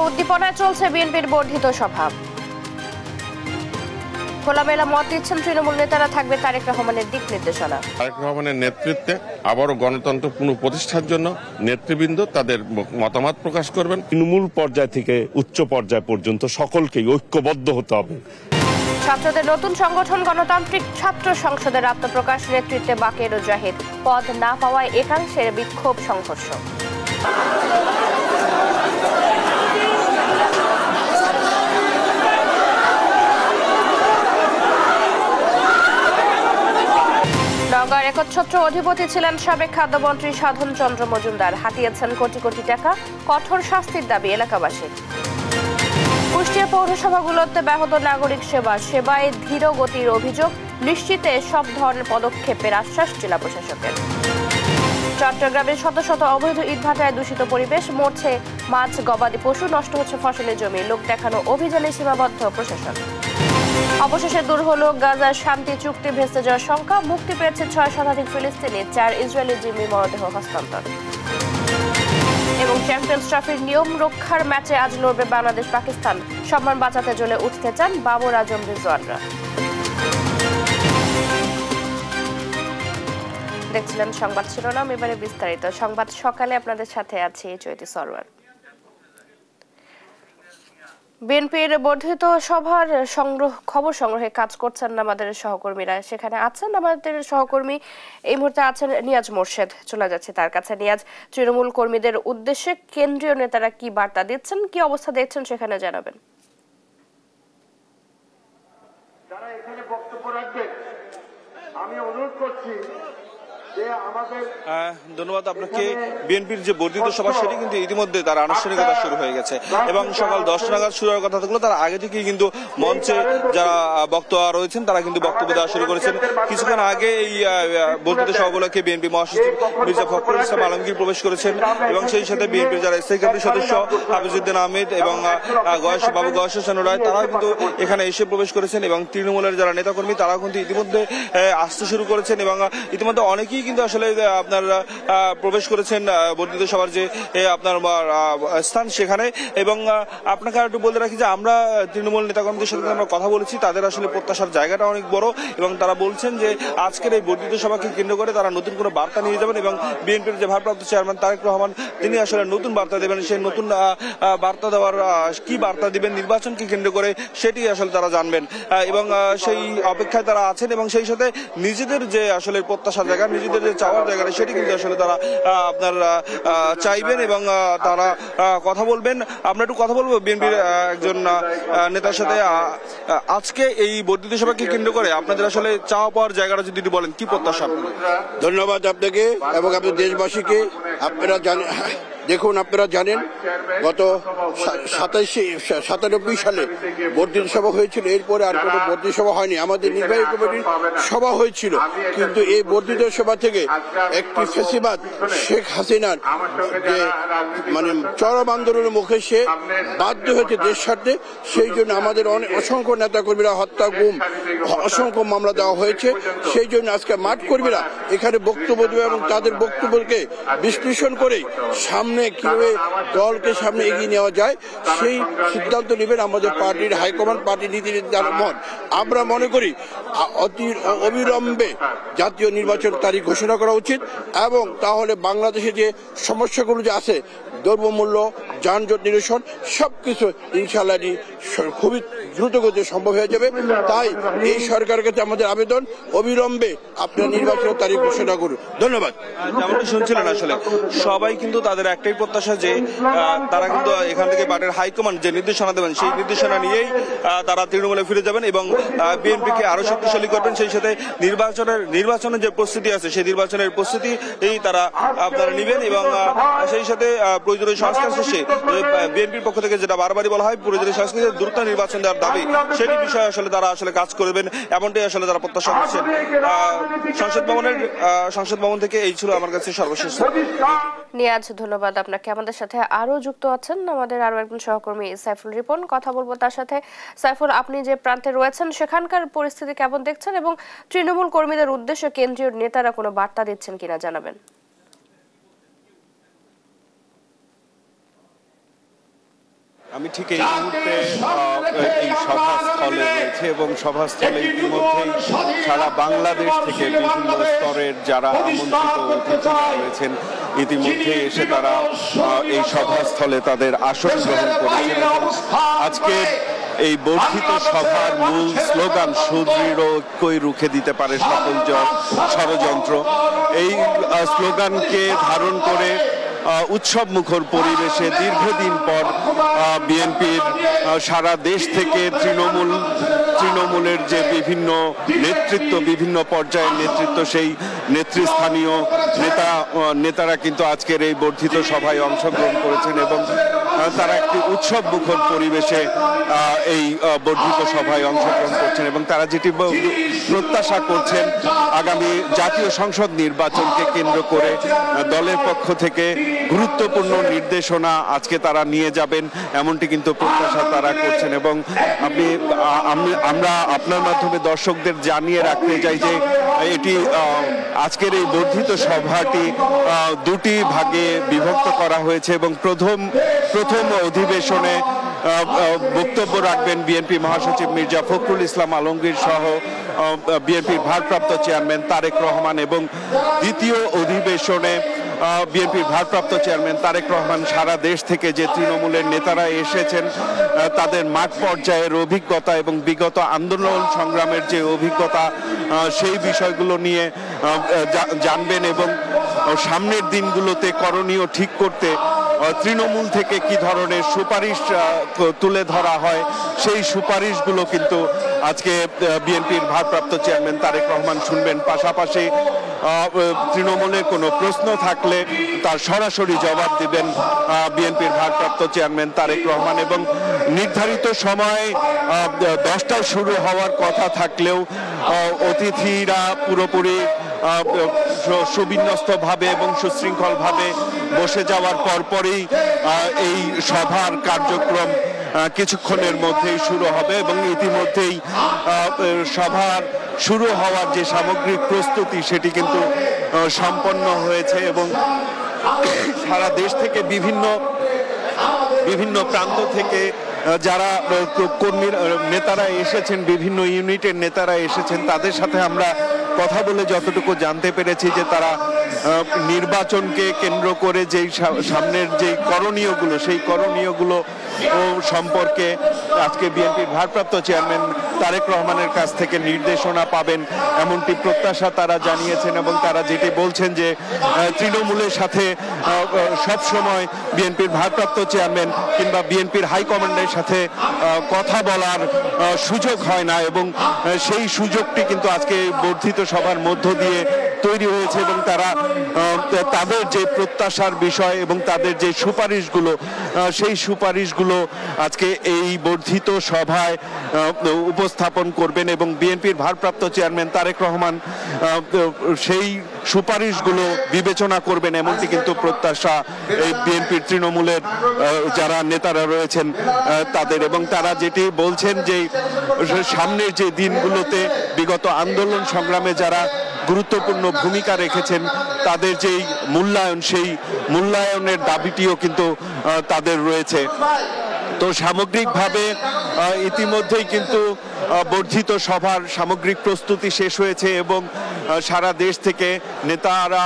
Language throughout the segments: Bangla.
উদ্দীপনায় চলছে বিএনপির বর্ধিত সভা। খোলামেলা মত দিচ্ছেন তৃণমূল নেতারা, থাকবে তারেক রহমানের দিক নির্দেশনা। তারেক রহমানের নেতৃত্বে আবারও গণতন্ত্র পুনঃপ্রতিষ্ঠার জন্য নেতৃবৃন্দ তাদের মতামত প্রকাশ করবেন। তৃণমূল পর্যায় থেকে উচ্চ পর্যায় পর্যন্ত সকলকেই ঐক্যবদ্ধ হতে হবে। ছাত্রদের নতুন সংগঠন গণতান্ত্রিক ছাত্র সংসদের আত্মপ্রকাশ, নেতৃত্বে বাকের ও জাহিদ, পদ না পাওয়ায় একাংশের বিক্ষোভ সংঘর্ষ। নওগাঁর একচ্ছত্র অধিপতি ছিলেন সাবেক খাদ্যমন্ত্রী সাধন চন্দ্র মজুমদার, হাতিয়েছেন কোটি কোটি টাকা, কঠোর শাস্তির দাবি এলাকাবাসীর। কুষ্টিয়া পৌরসভাগুলোতে ব্যাহত নাগরিক সেবায় ধীর গতির অভিযোগ, নিশ্চিতে সব ধরনের পদক্ষেপের আশ্বাস জেলা প্রশাসকের। চট্টগ্রামের শত শত অবৈধ ইটভাটায় দূষিত পরিবেশ, মরছে মাছ গবাদি পশু, নষ্ট হচ্ছে ফসলের জমি, লোক দেখানো অভিযানে সীমাবদ্ধ প্রশাসন। অবশেষে দূর হল গাজার শান্তি চুক্তি ভেস্তে যাওয়ার শঙ্কা, মুক্তি পেয়েছে 6 শতাধিক ফিলিস্তিনি, 4 ইসরায়েলি জিম্মি মরদেহ হস্তান্তর। এবং চ্যাম্পিয়ন্স ট্রফির নিয়ম রক্ষার ম্যাচে আজ লড়বে বাংলাদেশ পাকিস্তান, সম্মান বাঁচাতে জ্বলে উঠতে চান বাবর আজম রিজওয়ানরা। দেখছিলেন সংবাদ শিরোনাম, এবারে বিস্তারিত সংবাদ। সকালে আপনাদের সাথে আছি চৈতি সরওয়ার। বিএনপির বর্ধিত সভার খবর সংগ্রহে কাজ করছেন আমাদের সহকর্মীরা, সেখানে আছেন আমাদের সহকর্মী এই মুহূর্তে আছেন নিয়াজ মোর্শেদ। চলে যাচ্ছে তার কাছে। নিয়াজ, তৃণমূল কর্মীদের উদ্দেশ্যে কেন্দ্রীয় নেতারা কি বার্তা দিচ্ছেন, কি অবস্থা দেখছেন সেখানে জানাবেন। যারা এখানে বক্তব্য রাখবেন আমি অনুরোধ করছি। ধন্যবাদ আপনাকে। বিএনপির যে বর্ধিত সভা সেটি কিন্তু ইতিমধ্যে তার আনুষ্ঠানিকতা শুরু হয়ে গেছে এবং সকাল 10টা নাগাদ শুরু হওয়ার কথা থাকলো, তার আগে থেকেই কিন্তু মঞ্চে যারা বক্তা রয়েছেন তারা কিন্তু বক্তব্য দেওয়া শুরু করেছেন। কিছুক্ষণ আগে এই বর্ধিত সভাগুলোকে বিএনপি মহাসচিব মির্জা ফখরুল ইসলাম আলমগীর প্রবেশ করেছেন এবং সেই সাথে বিএনপির যারা স্থায়ী কমিটির সদস্য হাফিজউদ্দিন আহমেদ এবং বাবু গয়েস হোসেন রায় তারাও কিন্তু এখানে এসে প্রবেশ করেছেন এবং তৃণমূলের যারা নেতাকর্মী তারাও কিন্তু ইতিমধ্যে আসতে শুরু করেছেন এবং ইতিমধ্যে অনেকেই কিন্তু আসলে আপনার প্রবেশ করেছেন বর্ধিত সভার যে আপনার স্থান সেখানে। এবং আপনাকে একটু বলে রাখি যে আমরা তৃণমূল নেতাকর্মীদের সাথে আমরা কথা বলেছি, তাদের আসলে প্রত্যাশার জায়গাটা অনেক বড় এবং তারা বলছেন যে আজকের এই বর্ধিত সভাকে কেন্দ্র করে তারা নতুন কোনো বার্তা নিয়ে যাবেন এবং বিএনপির যে ভারপ্রাপ্ত চেয়ারম্যান তারেক রহমান তিনি আসলে নতুন বার্তা দেবেন। সেই নতুন বার্তা দেওয়ার কি বার্তা দিবেন নির্বাচনকে কেন্দ্র করে সেটি আসলে তারা জানবেন এবং সেই অপেক্ষায় তারা আছেন এবং সেই সাথে নিজেদের যে আসলে প্রত্যাশার জায়গা, নিজেদের যে চাওয়ার জায়গাটা সেটি কিন্তু আসলে তারা আপনার চাইবেন এবং তারা কথা বলবেন। আমরা একটু কথা বলবো বিএনপির একজন নেতার সাথে। আজকে এই বর্ধিত সভাকে কেন্দ্র করে আপনাদের আসলে চাওয়া পাওয়ার জায়গাটা যদি একটু বলেন, কি প্রত্যাশা? ধন্যবাদ আপনাকে এবং আপনাদের দেশবাসীকে। আপনারা জানেন, দেখুন আপনারা জানেন গত 97 সালে বর্ধিত সভা হয়েছিল, এরপরে আর কোনো বর্ধিত সভা হয়নি। আমাদের নির্বাহী কমিটির সভা হয়েছিল, কিন্তু এই বর্ধিত সভা থেকে একটি ফ্যাসিবাদ শেখ হাসিনার যে মানে চরম আন্দোলনের মুখে সে বাধ্য হয়েছে দেশ ছাড়তে। সেই জন্য আমাদের অসংখ্য নেতাকর্মীরা হত্যা, গুম, অসংখ্য মামলা দেওয়া হয়েছে। সেই জন্য আজকে মাঠ কর্মীরা এখানে বক্তব্য দেবে এবং তাদের বক্তব্যকে বিশ্লেষণ করে সামনে কিভাবে দলকে সামনে এগিয়ে নেওয়া যায় সেই সিদ্ধান্ত নেবেন আমাদের পার্টির হাইকমান্ড, পার্টি নীতি নির্ধারণ। আমরা মনে করি অবিলম্বে জাতীয় নির্বাচন তারিখ ঘোষণা করা উচিত এবং তাহলে বাংলাদেশে যে সমস্যাগুলো যে আছে, দ্রব্যমূল্য, যানজট নিরসন সবকিছু ইনশাআল্লাহ খুবই দ্রুতগতিতে সম্ভব হয়ে যাবে। তাই এই সরকারের কাছে আমাদের আবেদন, অবিলম্বে আপনার নির্বাচনের তারিখ ঘোষণা করুন। ধন্যবাদ। যেমনটি শুনছিলেন আসলে সবাই কিন্তু তাদের একটাই প্রত্যাশা যে তারা কিন্তু এখান থেকে পার্টির হাইকমান্ড যে নির্দেশনা দেবেন সেই নির্দেশনা নিয়েই তারা তৃণমূলে ফিরে যাবেন এবং বিএনপিকে আরো শক্তিশালী করবেন। সেই সাথে নির্বাচনের যে প্রস্তুতি আছে সেই নির্বাচনের প্রস্তুতি তারা আপনারা নেবেন এবং সেই সাথে প্রয়োজনীয় সংস্কার শেষে বিএনপির পক্ষ থেকে যেটা বারবারই বলা হয় প্রয়োজনীয় সংস্কারে দ্রুত নির্বাচন দেওয়ার দাবি, সেটি বিষয়ে আসলে তারা আসলে কাজ করবেন এমনটাই আসলে তারা প্রত্যাশা করছেন। সংসদ ভবন থেকে এই ছিল আমার কাছে সর্বশেষ। নিয়াজ, ধন্যবাদ আপনাকে। আমাদের সাথে আরো যুক্ত আছেন আমাদের আরো একজন সহকর্মী সাইফুল রিপন, কথা বলবো তার সাথে। সাইফুল, আপনি যে প্রান্তে রয়েছেন সেখানকার পরিস্থিতি কেমন দেখছেন এবং তৃণমূল কর্মীদের উদ্দেশ্যে কেন্দ্রীয় নেতারা কোনো বার্তা দিচ্ছেন কিনা জানাবেন। আমি ঠিক এই মুহূর্তে এই সভাস্থলে রয়েছে এবং সভাস্থলে ইতিমধ্যেই সারা বাংলাদেশ থেকে বিভিন্ন স্তরের যারা আমন্ত্রিত অতিথিরা রয়েছেন ইতিমধ্যে এসে তারা এই সভাস্থলে তাদের আসন গ্রহণ করেছেন। আজকে এই বর্ধিত সভার মূল স্লোগান সুদৃঢ় ঐক্যই রুখে দিতে পারে সকল ষড়যন্ত্র। এই স্লোগানকে ধারণ করে উৎসব মুখর পরিবেশে দীর্ঘদিন পর বিএনপির সারা দেশ থেকে তৃণমূলের যে বিভিন্ন নেতৃত্ব, বিভিন্ন পর্যায়ের নেতৃত্ব, সেই নেতৃস্থানীয় নেতারা কিন্তু আজকের এই বর্ধিত সভায় অংশগ্রহণ করেছেন এবং তারা একটি উৎসব মুখর পরিবেশে এই বর্ধিত সভায় অংশগ্রহণ করছেন এবং তারা যেটি প্রত্যাশা করছেন আগামী জাতীয় সংসদ নির্বাচনকে কেন্দ্র করে দলের পক্ষ থেকে গুরুত্বপূর্ণ নির্দেশনা আজকে তারা নিয়ে যাবেন, এমনটি কিন্তু প্রত্যাশা তারা করছেন। এবং আমরা আপনার মাধ্যমে দর্শকদের জানিয়ে রাখতে চাই যে এটি আজকের এই বর্ধিত সভাটি দুটি ভাগে বিভক্ত করা হয়েছে এবং প্রথম অধিবেশনে বক্তব্য রাখবেন বিএনপি মহাসচিব মির্জা ফখরুল ইসলাম আলমগীর সহ বিএনপির ভারপ্রাপ্ত চেয়ারম্যান তারেক রহমান এবং দ্বিতীয় অধিবেশনে বিএনপির ভারপ্রাপ্ত চেয়ারম্যান তারেক রহমান সারা দেশ থেকে যে তৃণমূলের নেতারা এসেছেন তাদের মাঠ পর্যায়ের অভিজ্ঞতা এবং বিগত আন্দোলন সংগ্রামের যে অভিজ্ঞতা সেই বিষয়গুলো নিয়ে জানবেন এবং সামনের দিনগুলোতে করণীয় ঠিক করতে তৃণমূল থেকে কি ধরনের সুপারিশ তুলে ধরা হয় সেই সুপারিশগুলো কিন্তু আজকে বিএনপির ভারপ্রাপ্ত চেয়ারম্যান তারেক রহমান শুনবেন। পাশাপাশি তৃণমূলের কোনো প্রশ্ন থাকলে তার সরাসরি জবাব দিবেন বিএনপির ভারপ্রাপ্ত চেয়ারম্যান তারেক রহমান এবং নির্ধারিত সময় 10টায় শুরু হওয়ার কথা থাকলেও অতিথিরা পুরোপুরি সুবিন্যস্তভাবে এবং সুশৃঙ্খলভাবে বসে যাওয়ার পরপরই এই সভার কার্যক্রম কিছুক্ষণের মধ্যেই শুরু হবে এবং ইতিমধ্যেই সভার শুরু হওয়ার যে সামগ্রিক প্রস্তুতি সেটি কিন্তু সম্পন্ন হয়েছে এবং সারা দেশ থেকে বিভিন্ন প্রান্ত থেকে যারা নেতারা এসেছেন, বিভিন্ন ইউনিটের নেতারা এসেছেন, তাদের সাথে আমরা কথা বলে যতটুকু জানতে পেরেছি যে তারা নির্বাচনকে কেন্দ্র করে যেই সামনের যে করণীয়গুলো সেই করণীয়গুলো সম্পর্কে আজকে বিএনপির ভারপ্রাপ্ত চেয়ারম্যান তারেক রহমানের কাছ থেকে নির্দেশনা পাবেন এমনটি প্রত্যাশা তারা জানিয়েছেন এবং তারা যেটি বলছেন যে তৃণমূলের সাথে সব সময় বিএনপির ভারপ্রাপ্ত চেয়ারম্যান কিংবা বিএনপির হাইকমান্ডের সাথে কথা বলার সুযোগ হয় না এবং সেই সুযোগটি কিন্তু আজকে বর্ধিত সভার মধ্য দিয়ে তৈরি হয়েছে এবং তারা তাদের যে প্রত্যাশার বিষয় এবং তাদের যে সুপারিশগুলো সেই সুপারিশগুলো আজকে এই বর্ধিত সভায় উপস্থাপন করবেন এবং বিএনপির ভারপ্রাপ্ত চেয়ারম্যান তারেক রহমান সেই সুপারিশগুলো বিবেচনা করবেন এমনটি কিন্তু প্রত্যাশা এই বিএনপির তৃণমূলের যারা নেতারা রয়েছেন তাদের এবং তারা যেটি বলছেন যে সামনের যে দিনগুলোতে বিগত আন্দোলন সংগ্রামে যারা গুরুত্বপূর্ণ ভূমিকা রেখেছেন তাদের যেই মূল্যায়ন সেই মূল্যায়নের দাবিটিও কিন্তু তাদের রয়েছে। তো সামগ্রিকভাবে ইতিমধ্যেই কিন্তু বর্ধিত সভার সামগ্রিক প্রস্তুতি শেষ হয়েছে এবং সারা দেশ থেকে নেতারা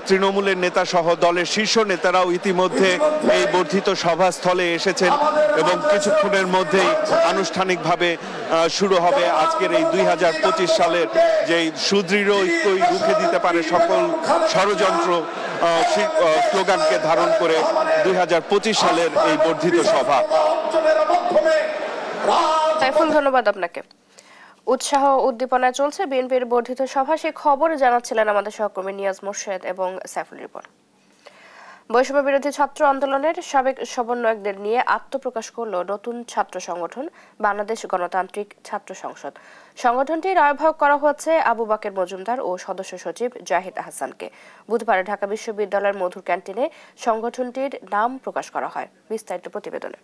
তৃণমূলের নেতা সহ দলের শীর্ষ নেতারাও ইতিমধ্যে এই বর্ধিত সভাস্থলে এসেছেন এবং কিছুক্ষণের মধ্যেই আনুষ্ঠানিকভাবে শুরু হবে আজকের এই 2025 সালের যে সুদৃঢ় ঐক্যই রুখে দিতে পারে সকল ষড়যন্ত্র স্লোগানকে ধারণ করে 2025 সালের এই বর্ধিত সভা। সাইফুল, ধন্যবাদ আপনাকে। উৎসাহ উদ্দীপনায় চলছে বিএনপির বর্ধিত সভা, সে খবর জানাচ্ছিলেন আমাদের সহকর্মী নিয়াজ মোর্শেদ এবং সাইফুল রিপন। বৈষম্য বিরোধী ছাত্র আন্দোলনের সাবেক সমন্বয়কদের নিয়ে আত্মপ্রকাশ করল নতুন ছাত্র সংগঠন বাংলাদেশ গণতান্ত্রিক ছাত্র সংসদ। সংগঠনটির আহ্বায়ক করা হয়েছে আবু বাকের মজুমদার ও সদস্য সচিব জাহিদ আহসানকে। বুধবার ঢাকা বিশ্ববিদ্যালয়ের মধুর ক্যান্টিনে সংগঠনটির নাম প্রকাশ করা হয়। বিস্তারিত প্রতিবেদনে।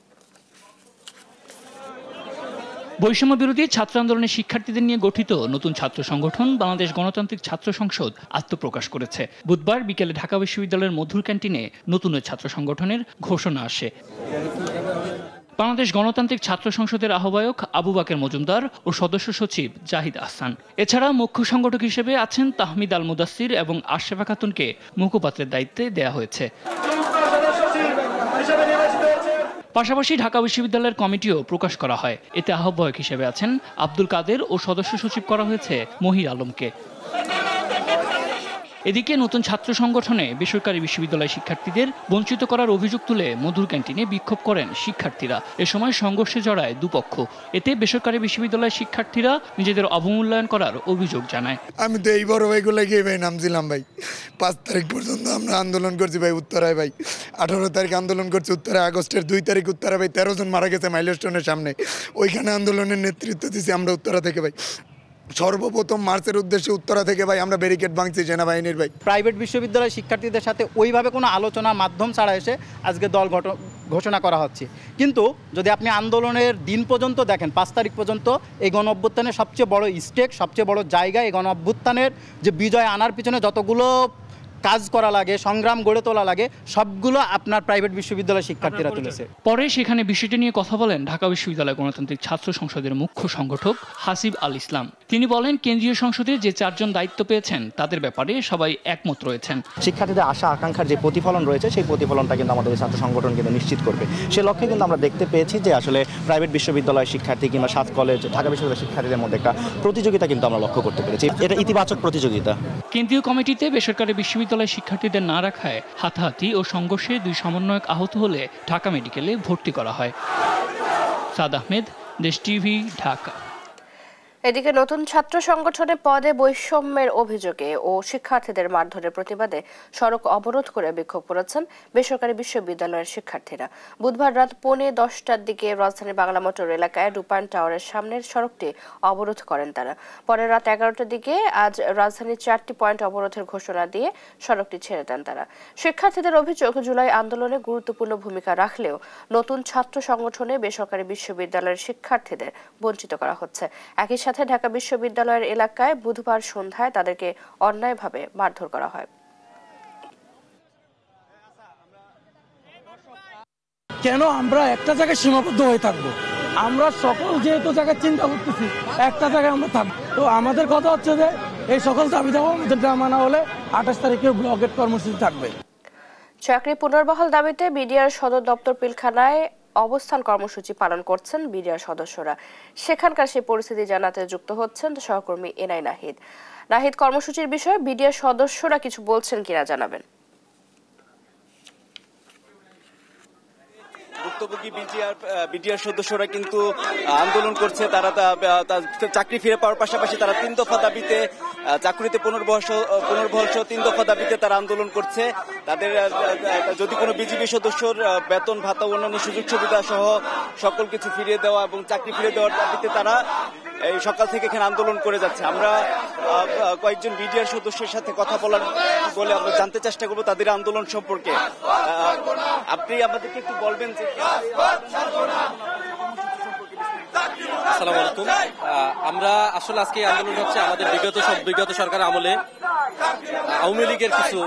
বৈষম্য বিরোধী ছাত্র আন্দোলনের শিক্ষার্থীদের নিয়ে গঠিত নতুন ছাত্র সংগঠন বাংলাদেশ গণতান্ত্রিক ছাত্র সংসদ আত্মপ্রকাশ করেছে। বুধবার বিকেলে ঢাকা বিশ্ববিদ্যালয়ের মধুর ক্যান্টিনে নতুন ছাত্র সংগঠনের ঘোষণা আসে। বাংলাদেশ গণতান্ত্রিক ছাত্র সংসদের আহ্বায়ক আবু বাকের মজুমদার ও সদস্য সচিব জাহিদ আহসান। এছাড়া মুখ্য সংগঠক হিসেবে আছেন তাহমিদ আল মুদাসসির এবং আশরাফা খাতুনকে মুখপাত্রের দায়িত্বে দেয়া হয়েছে। পাশাপাশি ঢাকা বিশ্ববিদ্যালয়ের কমিটিও প্রকাশ করা হয়। এতে আহ্বায়ক হিসেবে আছেন আব্দুল কাদের ও সদস্য সচিব করা হয়েছে মহির আলমকে। এদিকে নতুন ছাত্র সংগঠনে বেসরকারি বিশ্ববিদ্যালয় শিক্ষার্থীদের বঞ্চিত করার অভিযোগ তুলে মধুর ক্যান্টিনে বিক্ষোভ করেন শিক্ষার্থীরা। এ সময় সংঘর্ষে জড়ায় দুপক্ষ। এতে বেসরকারি বিশ্ববিদ্যালয়ের শিক্ষার্থীরা নিজেদের অবমূল্যায়ন করার অভিযোগ জানায়। আমি তো এই বড় ভাইগুলো গিয়ে ভাই নামছিলাম ভাই। 5 তারিখ পর্যন্ত আমরা আন্দোলন করছি ভাই উত্তরায় ভাই। 18 তারিখ আন্দোলন করছি উত্তরায়, আগস্টের 2 তারিখ উত্তরা ভাই 13 জন মারা গেছে মাইলস্টোনের সামনে। ওইখানে আন্দোলনের নেতৃত্ব দিয়েছি আমরা উত্তরা থেকে ভাই। সর্বপ্রথম মার্চের উদ্দেশ্যে উত্তরা থেকে ভাই আমরা ব্যারিকেড ভাঙছি সেনাবাহিনীর ভাই। প্রাইভেট বিশ্ববিদ্যালয় শিক্ষার্থীদের সাথে ওইভাবে কোনো আলোচনা মাধ্যম ছাড়া এসে আজকে দল ঘোষণা করা হচ্ছে। কিন্তু যদি আপনি আন্দোলনের দিন পর্যন্ত দেখেন, 5 তারিখ পর্যন্ত এই গণ অভ্যুত্থানের সবচেয়ে বড় স্টেক, সবচেয়ে বড় জায়গা, এই গণ অভ্যুত্থানের যে বিজয় আনার পিছনে যতগুলো কাজ করা লাগে, সংগ্রাম গড়ে তোলা লাগে, সবগুলো আপনার প্রাইভেট বিশ্ববিদ্যালয় শিক্ষার্থীরা তুলেছে। পরে সেখানে বিষয়টি নিয়ে কথা বলেন ঢাকা বিশ্ববিদ্যালয় গণতান্ত্রিক ছাত্র সংসদের মুখ্য সংগঠক হাসিব আল ইসলাম। তিনি বলেন, কেন্দ্রীয় সংসদে যে 4 জন দায়িত্ব পেয়েছেন তাদের ব্যাপারে সবাই একমত রয়েছেন। শিক্ষার্থীদের আশা আকাঙ্ক্ষার যে প্রতিফলন রয়েছে সেই প্রতিফলনটা কিন্তু আমাদের ছাত্র সংগঠন কিন্তু নিশ্চিত করবে। সে লক্ষ্যে কিন্তু আমরা দেখতে পেয়েছি যে আসলে প্রাইভেট বিশ্ববিদ্যালয় শিক্ষার্থী কিংবা 7 কলেজ, ঢাকা বিশ্ববিদ্যালয় শিক্ষার্থীদের মধ্যে একটা প্রতিযোগিতা কিন্তু আমরা লক্ষ্য করতে পেরেছি। এটা ইতিবাচক প্রতিযোগিতা। কেন্দ্রীয় কমিটিতে বেসরকারি বিশ্ববিদ্যালয় শিক্ষার্থীদের না রাখায় হাতাহাতি ও সংঘর্ষে 2 সমন্বয়ক আহত হলে ঢাকা মেডিকেলে ভর্তি করা হয়। সাদ আহমেদ, দেশ টিভি, ঢাকা। এদিকে নতুন ছাত্র সংগঠনে পদে বৈষম্যের অভিযোগে ও শিক্ষার্থীদের মারধরের প্রতিবাদে সড়ক অবরোধ করে বিক্ষোভ করেছেন বেসরকারি বিশ্ববিদ্যালয়ের শিক্ষার্থীরা। বুধবার রাত 10:45টার দিকে রাজধানীর বাংলা মোটর এলাকায় রূপায়ণ টাওয়ারের সামনের সড়কটি অবরোধ করেন তারা। পরে রাত 11টার দিকে আজ রাজধানীর 4টি পয়েন্ট অবরোধের ঘোষণা দিয়ে সড়কটি ছেড়ে দেন তারা। শিক্ষার্থীদের অভিযোগ, জুলাই আন্দোলনে গুরুত্বপূর্ণ ভূমিকা রাখলেও নতুন ছাত্র সংগঠনে বেসরকারি বিশ্ববিদ্যালয়ের শিক্ষার্থীদের বঞ্চিত করা হচ্ছে। একই সাথে ঢাকা বিশ্ববিদ্যালয়ের এলাকায় বুধবার সন্ধ্যায় তাদেরকে অন্যায়ভাবে মারধর করা হয়। কেন আমরা একটা জায়গায় সীমাবদ্ধ হয়ে থাকবো? আমরা সকল যেহেতু জায়গায় চিন্তা করতেছি একটা জায়গায় আমরা থাকবো, তো আমাদের কথা হচ্ছে যে এই সকল দাবি দাওয়া আমাদের মানা হলে 28 তারিখে ব্লকেট কর্মসূচি থাকবে। চাকরি পুনর্বহাল দাবিতে বিডিআর সদর দপ্তর পিলখানায় অবস্থান কর্মসূচি পালন করছেন বিডিআর সদস্যরা। সেখানকার সেই পরিস্থিতি জানাতে যুক্ত হচ্ছেন সহকর্মী এনআই নাহিদ। নাহিদ, কর্মসূচির বিষয়ে বিডিআর সদস্যরা কিছু বলছেন কিনা জানাবেন। ভুক্তভোগী বিডিআর সদস্যরা কিন্তু আন্দোলন করছে। তারা চাকরি ফিরে পাওয়ার পাশাপাশি তারা 3 দফা দাবিতে, চাকরিতে পুনর্বহাল সহ 3 দফা দাবিতে তারা আন্দোলন করছে। তাদের যদি কোনো বিজিবি সদস্যর বেতন ভাতা অন্যান্য সুযোগ সুবিধা সহ সকল কিছু ফিরিয়ে দেওয়া এবং চাকরি ফিরিয়ে দেওয়ার দাবিতে তারা এই সকাল থেকে এখানে আন্দোলন করে যাচ্ছে। আমরা কয়েকজন বিডিআর সদস্যের সাথে কথা বলে আমরা জানতে চেষ্টা করবো তাদের আন্দোলন সম্পর্কে। আপনি আমাদেরকে একটু বলবেন যে। আসসালামু আলাইকুম। আমরা আসলে আজকে আন্দোলন হচ্ছে আমাদের বিগত সরকার আমলে আওয়ামী লীগের কিছু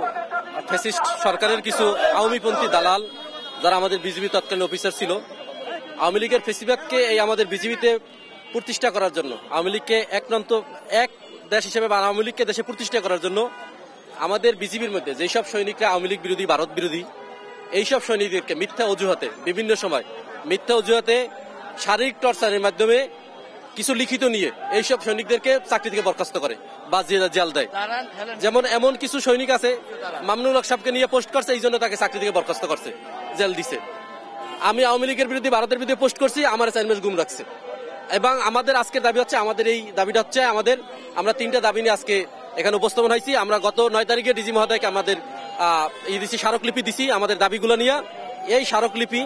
ফ্যাসিস্ট সরকারের কিছু আওয়ামীপন্থী দালাল যারা আমাদের বিজিবি তৎকালীন অফিসার ছিল, আওয়ামী লীগের ফেসিবাদকে এই আমাদের বিজিবিতে প্রতিষ্ঠা করার জন্য, আওয়ামী লীগকে এক দেশ হিসেবে বা আওয়ামী লীগকে দেশে প্রতিষ্ঠা করার জন্য আমাদের বিজিবির মধ্যে যেসব সৈনিকরা আওয়ামী লীগ বিরোধী, ভারত বিরোধী, এইসব সৈনিকদেরকে মিথ্যা অজুহাতে, বিভিন্ন সময় মিথ্যা অজুহাতে শারীরিক টর্চারের মাধ্যমে কিছু লিখিত নিয়ে এইসব সৈনিকদেরকে চাকরি থেকে বরখাস্ত করে বা জেল দেয়। যেমন এমন কিছু সৈনিক আছে, মামনুল হক সাহেবকে নিয়ে পোস্ট করছে, এই জন্য তাকে চাকরি থেকে বরখাস্ত করছে, জেল দিছে। আমি আওয়ামী লীগের বিরুদ্ধে, ভারতের বিরুদ্ধে পোস্ট করছি, আমার 4 মাস গুম রাখছে। এবং আমাদের আজকের দাবি হচ্ছে, আমাদের এই দাবিটা হচ্ছে আমরা 3টা দাবি নিয়ে আজকে এখানে উপস্থাপন হয়েছি। আমরা গত 9 তারিখে ডিজি মহোদয়কে আমাদের স্মারকলিপি দিছি আমাদের দাবিগুলো নিয়ে। এই স্মারকলিপি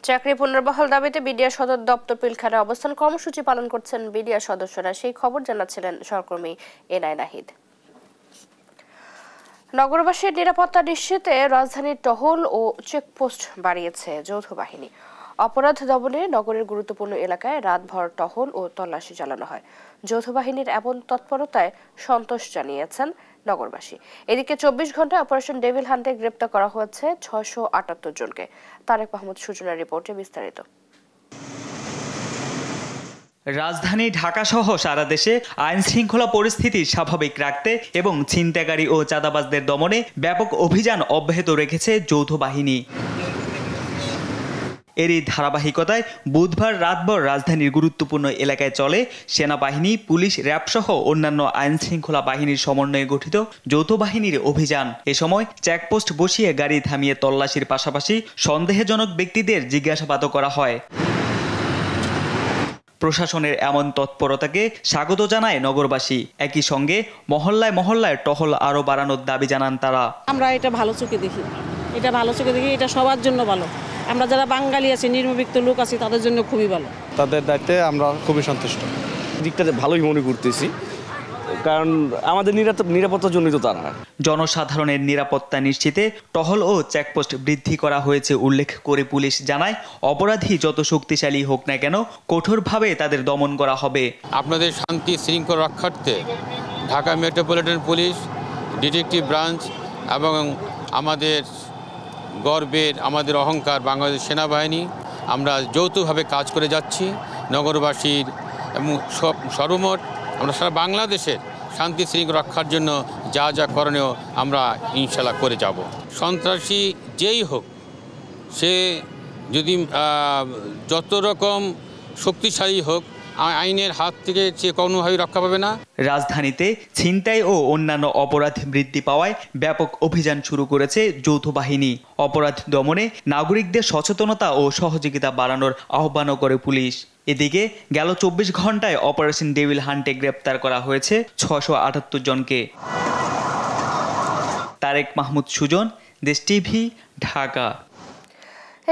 চাকরি পুনর্বহাল দাবিতে বিডিআর সদর দপ্তর পিলখানায় অবস্থান কর্মসূচি পালন করছেন বিডিআর সদস্যরা। সেই খবর জানাচ্ছিলেন সহকর্মী এনআই নাহিদ। নগরবাসীর নিরাপত্তা নিশ্চিতে রাজধানীর টহল ও চেকপোস্ট বাড়িয়েছে যৌথ বাহিনী। অপরাধ দমনে নগরের গুরুত্বপূর্ণ এলাকায় রাতভর টহল ও তল্লাশি চালানো হয়। যৌথ বাহিনীর এমন তৎপরতায় সন্তোষ জানিয়েছেন নগরবাসী। এদিকে 24 ঘন্টায় অপারেশন ডেভিল হান্টে গ্রেপ্তার করা হয়েছে 678 জনকে। তারেক মাহমুদ সুজনের রিপোর্টে বিস্তারিত। রাজধানী ঢাকা সহ সারা দেশে আইন শৃঙ্খলা পরিস্থিতি স্বাভাবিক রাখতে এবং ছিনতাইকারী ও চাঁদাবাজদের দমনে ব্যাপক অভিযান অব্যাহত রেখেছে যৌথ বাহিনী। এরই ধারাবাহিকতায় বুধবার রাতভর রাজধানীর গুরুত্বপূর্ণ এলাকায় চলে সেনাবাহিনী, পুলিশ, র্যাব সহ অন্যান্য আইন শৃঙ্খলা বাহিনীর সমন্বয়ে গঠিত যৌথ বাহিনীর অভিযান। এ সময় চেকপোস্ট বসিয়ে গাড়ি থামিয়ে তল্লাশির পাশাপাশি সন্দেহজনক ব্যক্তিদের জিজ্ঞাসাবাদও করা হয়। প্রশাসনের এমন তৎপরতাকে স্বাগত জানায় নগরবাসী। একই সঙ্গে মহল্লায় মহল্লায় টহল আরও বাড়ানোর দাবি জানান তারা। আমরা এটা ভালো চোখে দেখি, এটা সবার জন্য ভালো। আমরা যারা বাঙালি আছি, নির্মবিক্ত লোক আছি, তাদের জন্য খুবই ভালো। তাদের দায়িত্বে আমরা খুবই সন্তুষ্ট। দিকটা ভালোই মনে করতেছি, কারণ আমাদের নিরাপত্তার জন্যই তো তারা। জনসাধারণের নিরাপত্তা নিশ্চিতে টহল ও চেকপোস্ট বৃদ্ধি করা হয়েছে উল্লেখ করে পুলিশ জানায়, অপরাধী যত শক্তিশালী হোক না কেন কঠোরভাবে তাদের দমন করা হবে। আপনাদের শান্তি শৃঙ্খলা রক্ষার্থে Dhaka metropolitan police, detective branch এবং আমাদের গর্বের, আমাদের অহংকার বাংলাদেশ সেনাবাহিনী, আমরা যৌথভাবে কাজ করে যাচ্ছি। নগরবাসীর এবং সর্বমোট আমরা সারা বাংলাদেশের শান্তি শৃঙ্খলা রক্ষার জন্য যা যা করণীয় আমরা ইনশাল্লাহ করে যাব। সন্ত্রাসী যেই হোক, সে যদি যত রকম শক্তিশালী হোক, আইনের হাত থেকে সে কোনোভাবেই রক্ষা পাবে না। রাজধানীতে ছিনতাই ও অন্যান্য অপরাধ বৃদ্ধি পাওয়ায় ব্যাপক অভিযান শুরু করেছে যৌথ বাহিনী। অপরাধ দমনে নাগরিকদের সচেতনতা ও সহযোগিতা বাড়ানোর আহ্বানও করে পুলিশ। এদিকে গেল 24 ঘন্টায় অপারেশন ডেভিল হান্টে গ্রেপ্তার করা হয়েছে 678 জনকে। তারেক মাহমুদ সুজন, দেশ টিভি, ঢাকা।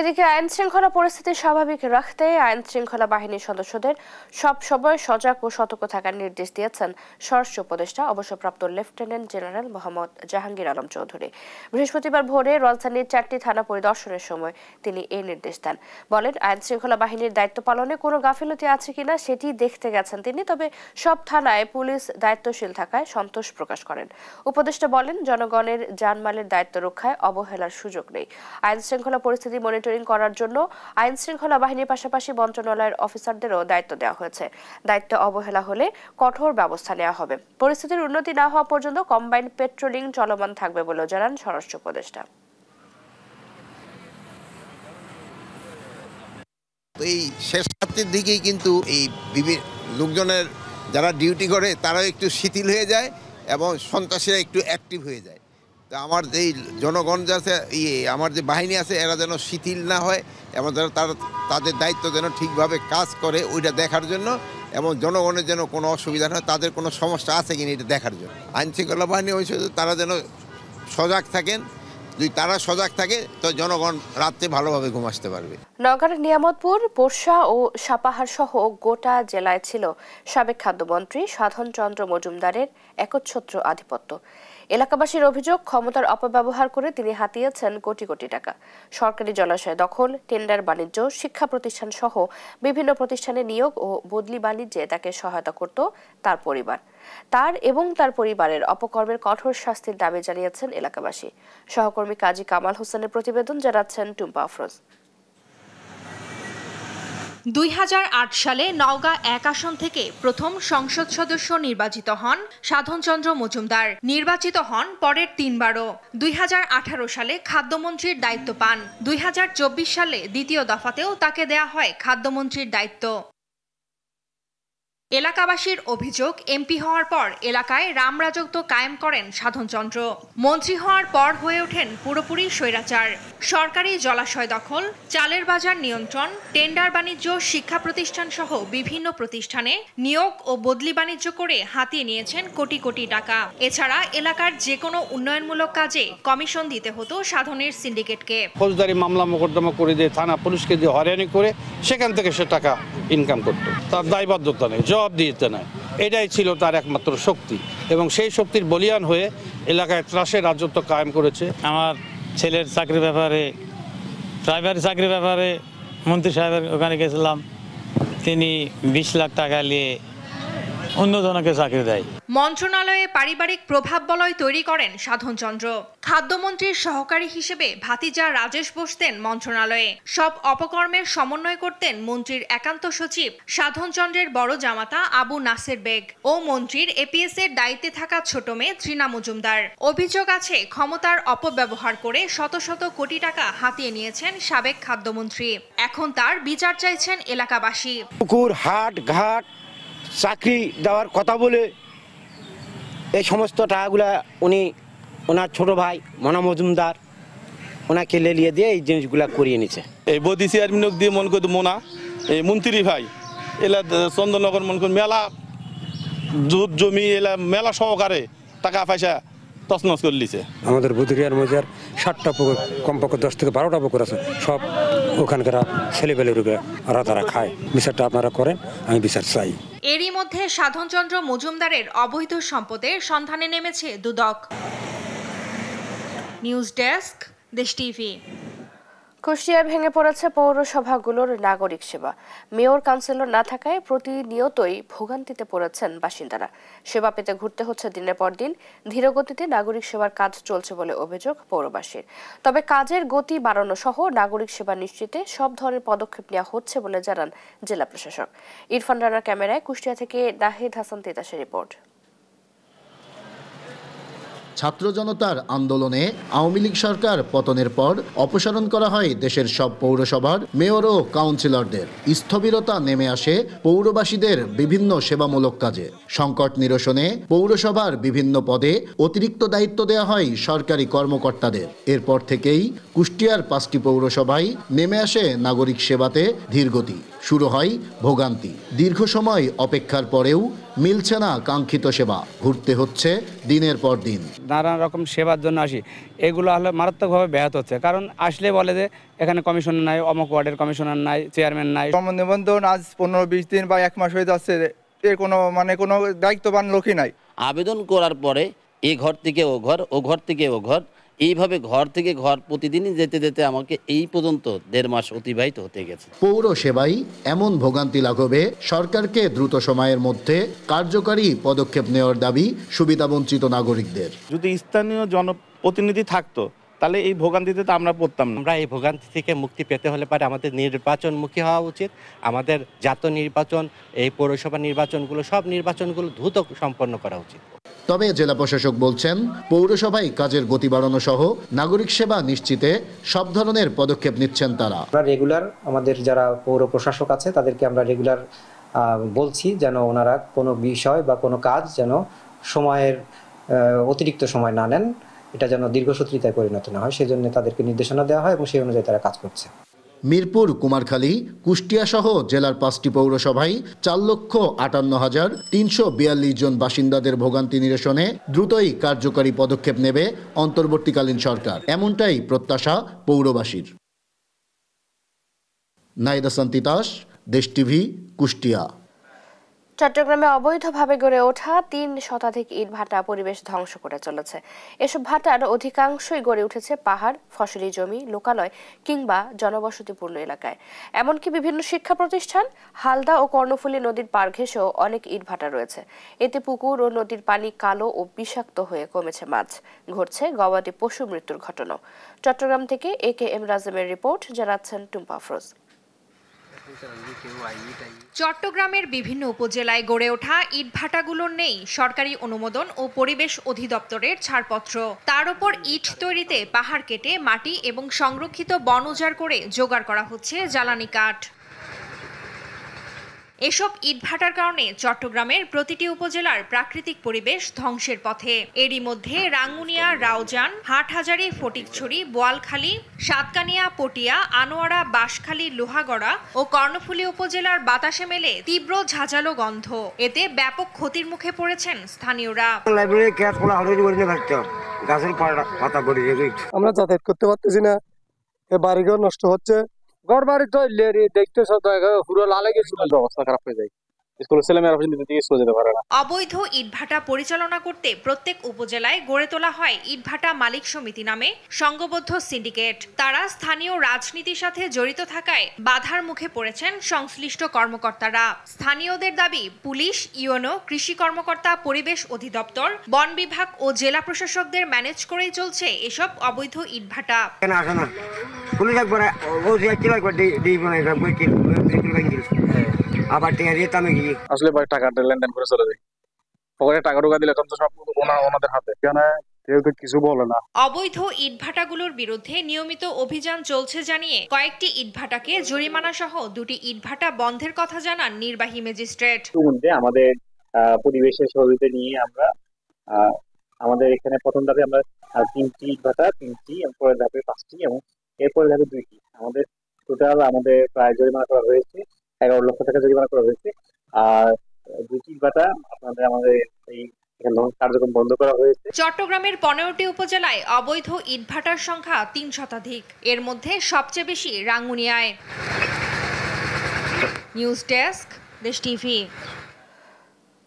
এদিকে আইন শৃঙ্খলা পরিস্থিতি স্বাভাবিক রাখতে আইন শৃঙ্খলা বাহিনীর সদস্যদের সব সময় সজাগ ও সতর্ক থাকার নির্দেশ দিয়েছেন স্বরাষ্ট্র উপদেষ্টা অবসরপ্রাপ্ত লেফটেন্যান্ট জেনারেল মোহাম্মদ জাহাঙ্গীর আলম চৌধুরী। বৃহস্পতিবার ভোরে রাজধানীর 4টি থানা পরিদর্শনের সময় তিনি এই নির্দেশ দেন। বলেন, আইন শৃঙ্খলা বাহিনীর দায়িত্ব পালনে কোনো গাফিলতি আছে কিনা সেটি দেখতে গেছেন তিনি, তবে সব থানায় পুলিশ দায়িত্বশীল থাকায় সন্তোষ প্রকাশ করেন। উপদেষ্টা বলেন, জনগণের জানমালের দায়িত্ব রক্ষায় অবহেলার সুযোগ নেই। আইন শৃঙ্খলা পরিস্থিতি মনিটরিং করার জন্য আইন শৃঙ্খলা বাহিনীর পাশাপাশি মন্ত্রণালয়ের অফিসারদেরও দায়িত্ব দেওয়া হয়েছে। দায়িত্ব অবহেলা হলে কঠোর ব্যবস্থা নেওয়া হবে। পরিস্থিতির উন্নতি না হওয়া পর্যন্ত কম্বাইন্ড পেট্রোলিং চলমান থাকবে বলে জানান স্বরাষ্ট্র উপদেষ্টা। এই শেষ রাত্রির দিকেই কিন্তু এই লোকজনের যারা ডিউটি করে তারা একটু শিথিল হয়ে যায় এবং সন্ত্রাসীরা একটু অ্যাক্টিভ হয়ে যায়। তো আমার এই জনগণ যাতে আমার যে বাহিনী আছে এরা যেন শিথিল না হয় এবং তারা তাদের দায়িত্ব যেন ঠিকভাবে কাজ করে ওইটা দেখার জন্য, এবং জনগণের যেন কোনো অসুবিধা না হয়, তাদের কোনো সমস্যা আছে কিনা এটা দেখার জন্য আইন শৃঙ্খলা বাহিনী হয়েছে তারা যেন সজাগ থাকেন। যদি তারা সজাগ থাকে তো জনগণ রাত্রে ভালোভাবে ঘুম আসতে পারবে। নওগাঁর নিয়ামতপুর, পোরশা ও সাপাহার সহ গোটা জেলায় ছিল সাবেক খাদ্যমন্ত্রী সাধন চন্দ্র মজুমদারের একচ্ছত্র আধিপত্য। এলাকাবাসীর অভিযোগ, ক্ষমতার অপব্যবহার করে তিনি হাতিয়েছেন কোটি কোটি টাকা। সরকারি জলাশয় দখল, টেন্ডার বাণিজ্য, শিক্ষা প্রতিষ্ঠান সহ বিভিন্ন প্রতিষ্ঠানে নিয়োগ ও বদলি বাণিজ্যে তাকে সহায়তা করত তার পরিবার। তার এবং তার পরিবারের অপকর্মের কঠোর শাস্তির দাবি জানিয়েছেন এলাকাবাসী। সহকর্মী কাজী কামাল হোসেনের প্রতিবেদন, জানাচ্ছেন টুম্পা আফরোজ। 2008 সালে নওগাঁ 1 আসন থেকে প্রথম সংসদ সদস্য নির্বাচিত হন সাধনচন্দ্র মজুমদার। নির্বাচিত হন পরের 3 বারও। 2018 সালে খাদ্যমন্ত্রীর দায়িত্ব পান। 2024 সালে দ্বিতীয় দফাতেও তাকে দেয়া হয় খাদ্যমন্ত্রীর দায়িত্ব। এলাকাবাসীর অভিযোগ, এমপি হওয়ার পর এলাকায় রামরাজত্ব কায়েম করেন সাধনচন্দ্র। মন্ত্রী হওয়ার পর হয়ে ওঠেন পুরোপুরি স্বৈরাচার। সরকারি জলাশয় দখল, চালের বাজার নিয়ন্ত্রণ, টেন্ডার বাণিজ্য, শিক্ষা প্রতিষ্ঠান সহ বিভিন্ন প্রতিষ্ঠানে নিয়োগ ও বদলি বাণিজ্য করে হাতিয়ে নিয়েছেন কোটি কোটি টাকা। এছাড়া এলাকার যে কোনো উন্নয়নমূলক কাজে কমিশন দিতে হতো সাধনের সিন্ডিকেটকে। ফৌজদারি মামলা মোকদ্দমা করে দিয়ে থানা পুলিশকে দিয়ে হয়রানি করে সেখান থেকে সে টাকা ইনকাম করত। তার দায়বদ্ধতা নেই, জবাব দিতে নাই, এটাই ছিল তার একমাত্র শক্তি এবং সেই শক্তির বলিয়ান হয়ে এলাকায় ত্রাসের রাজত্ব কায়েম করেছে। আমার ছেলের চাকরির ব্যাপারে, প্রাইমারি চাকরির ব্যাপারে মন্ত্রী সাহেবের ওখানে গেছিলাম, তিনি 20 লাখ টাকা নিয়ে অন্যজনকে চাকরি দেয়। মন্ত্রণালয়ে পারিবারিক প্রভাব বলয় তৈরি করেন সাধনচন্দ্র। খাদ্যমন্ত্রীর সহকারী হিসেবে ভাতিজা রাজেশ বসতেন মন্ত্রণালয়ে। সব অপকর্মের সমন্বয় করতেন মন্ত্রীর একান্ত সচিব সাধনচন্দ্রের বড় জামাতা আবু নাসের বেগ ও মন্ত্রীর এপিএস এর দায়িত্বে থাকা ছোট মেয়ে তৃণা মজুমদার। অভিযোগ আছে ক্ষমতার অপব্যবহার করে শত শত কোটি টাকা হাতিয়ে নিয়েছেন সাবেক খাদ্যমন্ত্রী। এখন তার বিচার চাইছেন এলাকাবাসী। পুকুর, হাট, ঘাট, চাকরি দেওয়ার কথা বলে এই সমস্ত টাকাগুলা উনি ওনার ছোট ভাই মনা মজুমদার ওনাকে লেলিয়ে দিয়ে এই জিনিসগুলা করিয়ে নিছে। এই বদি চেয়ারম্যান দিয়ে মন করে মোনা এই মন্ত্রী ভাই এলা চন্দননগর মন করে মেলা জুট জমি এলা মেলা সহকারে টাকা পয়সা তছনছ করে লিছে। আমাদের বুধুরিয়ার মজার 60টা পুকুর, কমপক্ষে 10 থেকে 12টা পুকুর আছে, সব ওখানকার ছেলেবেলে রূপে তারা খায়। বিচারটা আপনারা করেন, আমি বিচার চাই। এরই মধ্যে সাধনচন্দ্র মজুমদারের অবৈধ সম্পদের সন্ধানে নেমেছে দুদক। নিউজ ডেস্ক, দেশ টিভি। কুষ্টিয়ায় ভেঙে পড়েছে পৌরসভাগুলোর নাগরিক সেবা। মেয়র কাউন্সিলর না থাকায় প্রতিনিয়তই ভোগান্তিতে পড়েছেন বাসিন্দারা। সেবা পেতে ঘুরতে হচ্ছে দিনের পর দিন। ধীরগতিতে নাগরিক সেবার কাজ চলছে বলে অভিযোগ পৌরবাসীর। তবে কাজের গতি বাড়ানো সহ নাগরিক সেবা নিশ্চিতে সব ধরনের পদক্ষেপ নেওয়া হচ্ছে বলে জানান জেলা প্রশাসক। ইরফান রানার ক্যামেরায় কুষ্টিয়া থেকে নাহিদ হাসান তিতাসের রিপোর্ট। ছাত্র জনতার আন্দোলনে আওয়ামী লীগ সরকার পতনের পর অপসারণ করা হয় দেশের সব পৌরসভার মেয়র ও কাউন্সিলরদের। স্থবিরতা নেমে আসে পৌরবাসীদের বিভিন্ন সেবামূলক কাজে। সংকট নিরসনে পৌরসভার বিভিন্ন পদে অতিরিক্ত দায়িত্ব দেওয়া হয় সরকারি কর্মকর্তাদের। এরপর থেকেই কুষ্টিয়ার 5টি পৌরসভায় নেমে আসে নাগরিক সেবাতে ধীরগতি। শুরু হয় ভোগান্তি। দীর্ঘ সময় অপেক্ষার পরেও মিলছে না কাঙ্ক্ষিত সেবা। ঘুরতে হচ্ছে দিনের পর দিন। নানা রকম সেবার জন্য আসি, এগুলো হলে মারাত্মকভাবে ব্যাহত হচ্ছে। কারণ আসলে বলে যে এখানে কমিশনার নাই, অমুক ওয়ার্ডের কমিশনার নাই, চেয়ারম্যান নাই। নিবন্ধন আজ 15-20 দিন বা 1 মাস হয়ে যাচ্ছে, এর কোনো কোনো দায়িত্ববান লোকই নাই। আবেদন করার পরে এই ঘর থেকে ও ঘর, ও ঘর থেকে ও ঘর, এইভাবে ঘর থেকে ঘর প্রতিদিনই যেতে যেতে আমাকে এই পর্যন্ত 1.5 মাস অতিবাহিত হতে গেছে। পৌর সেবাই এমন ভোগান্তি লাঘবে সরকারকে দ্রুত সময়ের মধ্যে কার্যকরী পদক্ষেপ নেওয়ার দাবি সুবিধাবঞ্চিত নাগরিকদের। যদি স্থানীয় জনপ্রতিনিধি থাকতো তাহলে এই ভোগান্তিতে তো আমরা পড়তাম না। আমরা এই ভোগান্তি থেকে মুক্তি পেতে হলে পারে আমাদের নির্বাচনমুখী হওয়া উচিত। আমাদের জাতীয় নির্বাচন, এই পৌরসভা নির্বাচনগুলো, সব নির্বাচনগুলো দ্রুত সম্পন্ন করা উচিত। তবে জেলা প্রশাসক বলছেন পৌরসভায় কাজের গতি বাড়ানো সহ নাগরিক সেবা নিশ্চিতে সব ধরনের পদক্ষেপ নিচ্ছেন তারা। আমরা রেগুলার আমাদের যারা পৌর প্রশাসক আছে তাদেরকে আমরা রেগুলার বলছি যেন ওনারা কোনো বিষয় বা কোনো কাজ যেন সময়ের অতিরিক্ত সময় না নেন, এটা যেন দীর্ঘসূত্রিতায় পরিণত না হয়, সেজন্য তাদেরকে নির্দেশনা দেওয়া হয় এবং সেই অনুযায়ী তারা কাজ করছে। মিরপুর, কুমারখালী, কুষ্টিয়া সহ জেলার 5টি পৌরসভায় 4,58,342 জন বাসিন্দাদের ভোগান্তি নিরসনে দ্রুতই কার্যকরী পদক্ষেপ নেবে অন্তর্বর্তীকালীন সরকার, এমনটাই প্রত্যাশা পৌরবাসীর। নাহিদ হাসান তিতাস, দেশ টিভি, কুষ্টিয়া। চট্টগ্রামে অবৈধভাবে গড়ে ওঠা 3 শতাধিক ইট ভাটা পরিবেশ ধ্বংস করে চলেছে। এসব ভাটার অধিকাংশই গড়ে উঠেছে পাহাড়, ফসলি জমি, লোকালয় কিংবা জনবসতিপূর্ণ এলাকায়। এমনকি বিভিন্ন শিক্ষা প্রতিষ্ঠান, হালদা ও কর্ণফুলী নদীর পাড় ঘেঁষেও অনেক ইট ভাটা রয়েছে। এতে পুকুর ও নদীর পানি কালো ও বিষাক্ত হয়ে কমেছে মাছ। ঘটছে গবাদি পশু মৃত্যুর ঘটনা। চট্টগ্রাম থেকে AKM রাজেমের রিপোর্ট, জানাচ্ছেন টুম্পা আফরোজ। চট্টগ্রামের বিভিন্ন উপজেলায় গড়ে ওঠা ইটভাটাগুলোর নেই সরকারি অনুমোদন ও পরিবেশ অধিদপ্তরের ছাড়পত্র। তার উপর ইট তৈরিতে পাহাড় কেটে মাটি এবং সংরক্ষিত বন উজাড় করে জোগাড় করা হচ্ছে জ্বালানি কাঠ। এসব ইটভাটার কারণে চট্টগ্রামের প্রতিটি উপজেলার প্রাকৃতিক পরিবেশ ধ্বংসের পথে। এরই মধ্যে রাঙ্গুনিয়া, রাউজান, হাটহাজারী, ফটিকছড়ি, বোয়ালখালী, সাতকানিয়া, পটিয়া, আনোয়ারা, বাঁশখালী, লোহাগড়া ও কর্ণফুলী উপজেলার বাতাসে মেলে তীব্র ঝাঁঝালো গন্ধ। এতে ব্যাপক ক্ষতির মুখে পড়েছেন স্থানীয়রা। আমরা যাতায়াত করতে পারতেছি না, বাড়িঘর নষ্ট হচ্ছে। ঘর বাড়ি তো দেখতে পুরো লালে গেছে, অবস্থা খারাপ হয়ে যায়। স্কুলের ছেলেমেয়েরা স্কুলে যেতে পারে না। অবৈধ ইটভাটা পরিচালনা করতে প্রত্যেক উপজেলায় গড়ে তোলা হয় ইটভাটা মালিক সমিতি নামে সংঘবদ্ধ সিন্ডিকেট। তারা স্থানীয় রাজনীতির সাথে জড়িত থাকায় বাধার মুখে পড়েছেন সংশ্লিষ্ট কর্মকর্তারা। স্থানীয়দের দাবি, পুলিশ, ইউএনও, কৃষি কর্মকর্তা, পরিবেশ অধিদপ্তর, বন বিভাগ ও জেলা প্রশাসকদের ম্যানেজ করেই চলছে এসব অবৈধ ইটভাটা। আসলে ভাই টাকাটা লেনদেন করে চলে যায়, পকেটে টাকা ঢোকা দিলে তখন তো সব ওনাদের হাতে, কেউ তো কিছু বলে না। অবৈধ ইটভাটাগুলোর বিরুদ্ধে নিয়মিত অভিযান চলছে জানিয়ে কয়েকটি ইটভাটাকে জরিমানা সহ 2টি ইটভাটা বন্ধের কথা জানান নির্বাহী ম্যাজিস্ট্রেট। আমাদের পরিবেশের সহযোগিতা নিয়ে আমরা আমাদের এখানে প্রথম ধাপে আমরা 3টি ইটভাটা, 3টি, পরের ধাপে 5টি এবং এরপরের ধাপে 2টি। আমাদের টোটাল আমাদের প্রায় জরিমানা করা হয়েছে 11 লক্ষ টাকা জরিমানা করা হয়েছে। আর 2টি ইটভাটা আমাদের এই কার্যক্রম বন্ধ করা হয়েছে। চট্টগ্রামের 15টি উপজেলায় অবৈধ ইটভাটার সংখ্যা 3 শতাধিক। এর মধ্যে সবচেয়ে বেশি রাঙ্গুনিয়ায়। নিউজ ডেস্ক, দেশ TV.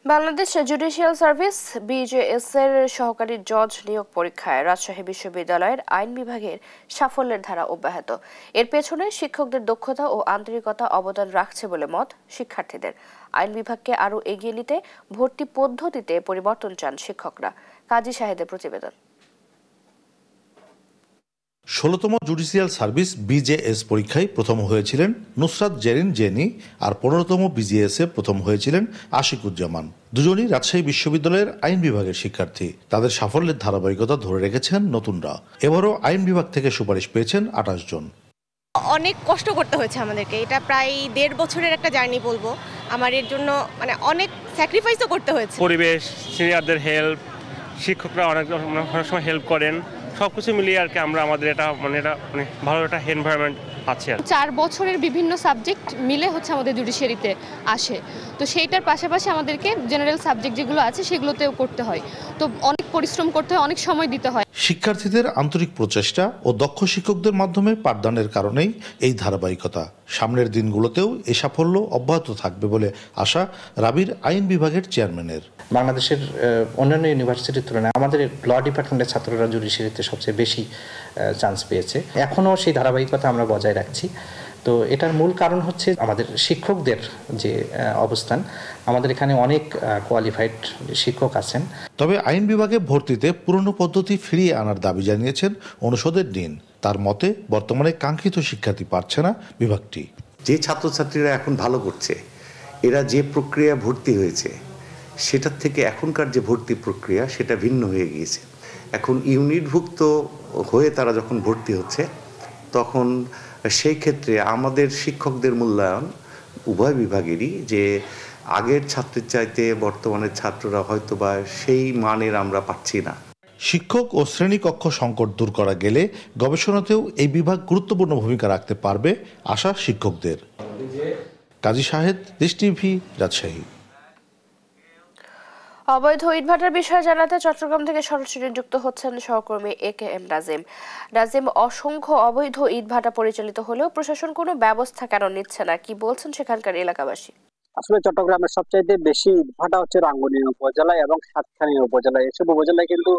Bangladesh judicial service BJS এর সহকারী জজ নিয়োগ পরীক্ষায় রাজশাহী বিশ্ববিদ্যালয়ের আইন বিভাগের সাফল্যের ধারা অব্যাহত। এর পেছনে শিক্ষকদের দক্ষতা ও আন্তরিকতা অবদান রাখছে বলে মত শিক্ষার্থীদের। আইন বিভাগকে আরও এগিয়ে নিতে ভর্তি পদ্ধতিতে পরিবর্তন চান শিক্ষকরা। কাজী শাহেদের প্রতিবেদন। 16তম জুডিশিয়াল সার্ভিস BJS পরীক্ষায় প্রথম হয়েছিলেন নুসরাত জেরিন জেনি, আর 15তম BJS এ প্রথম হয়েছিলেন আশিকুজ্জামান। দুজনই রাজশাহী বিশ্ববিদ্যালয়ের আইন বিভাগের শিক্ষার্থী। তাদের সাফল্যের ধারাবাহিকতা ধরে রেখেছেন নতুনরা। এবারও আইন বিভাগ থেকে সুপারিশ পেয়েছেন 28 জন। অনেক কষ্ট করতে হয়েছে আমাদেরকে, এটা প্রায় 1.5 বছরের একটা জার্নি বলবো। আমার এর জন্য অনেক স্যাক্রিফাইসও করতে হয়েছে। পরিবেশ, সিনিয়রদের হেল্প, শিক্ষকরা অনেক সময় হেল্প করেন, সবকিছু মিলিয়ে আর কি আমরা আমাদের এটা ভালো একটা এনভায়রনমেন্ট আছে। 4 বছরের বিভিন্ন সাবজেক্ট মিলে আমাদের জুডিশিয়ারিতে আসে, তো সেইটার পাশাপাশি আমাদেরকে জেনারেল সাবজেক্ট যেগুলো আছে সেগুলোতেও করতে হয়, তো অনেক পরিশ্রম করতে হয়, অনেক সময় দিতে হয়। শিক্ষার্থীদের আন্তরিক প্রচেষ্টা ও দক্ষ শিক্ষকদের মাধ্যমে পাঠদানের কারণেই এই ধারাবাহিকতা। সামনের দিনগুলোতেও এই সাফল্য অব্যাহত থাকবে বলে আশা রাবির আইন বিভাগের চেয়ারম্যানের। বাংলাদেশের অন্যান্য ইউনিভার্সিটির তুলনায় আমাদের ল ডিপার্টমেন্টের ছাত্ররা জুডিশিয়ারিতে সবচেয়ে বেশি চান্স পেয়েছে। এখনও সেই ধারাবাহিকতা আমরা বজায় রাখছি। তো এটার মূল কারণ হচ্ছে আমাদের শিক্ষকদের যে অবস্থান, আমাদের এখানে অনেক কোয়ালিফাইড শিক্ষক আছেন। তবে আইন বিভাগে ভর্তিতে পুরনো পদ্ধতি ফিরিয়ে আনার দাবি জানিয়েছেন অনুষদের ডিন। তার মতে বর্তমানে কাঙ্ক্ষিত শিক্ষার্থী পাচ্ছে না বিভাগটি। যে ছাত্রছাত্রীরা এখন ভালো করছে, এরা যে প্রক্রিয়া ভর্তি হয়েছে সেটার থেকে এখনকার যে ভর্তি প্রক্রিয়া সেটা ভিন্ন হয়ে গিয়েছে। এখন ইউনিটভুক্ত হয়ে তারা যখন ভর্তি হচ্ছে, তখন সেই ক্ষেত্রে আমাদের শিক্ষকদের মূল্যায়ন উভয় বিভাগেরই যে আগের ছাত্রের চাইতে বর্তমানের ছাত্ররা হয়তোবা সেই মানের আমরা পাচ্ছি না। শিক্ষক ও শ্রেণীকক্ষ সংকট দূর করা গেলে গবেষণাতেও এই বিভাগ গুরুত্বপূর্ণ ভূমিকা রাখতে পারবে আশা শিক্ষকদের। কাজী শাহেদ, দেশ টিভি, রাজশাহী। অবৈধ ইটভাটার বিষয়ে জানাতে চট্টগ্রাম থেকে সরাসরি যুক্ত হচ্ছেন সহকর্মী AKM নাজিম। নাজিম, অসংখ্য অবৈধ ইটভাটা পরিচালিত হলেও প্রশাসন কোনো ব্যবস্থা কেন নিচ্ছে না, কি বলছেন সেখানকার এলাকাবাসী? আসলে চট্টগ্রামের সবচাইতে বেশি ইটভাটা হচ্ছে রাঙ্গুনিয়া উপজেলায় এবং সাতখানিয়া উপজেলায়। এসব উপজেলায় কিন্তু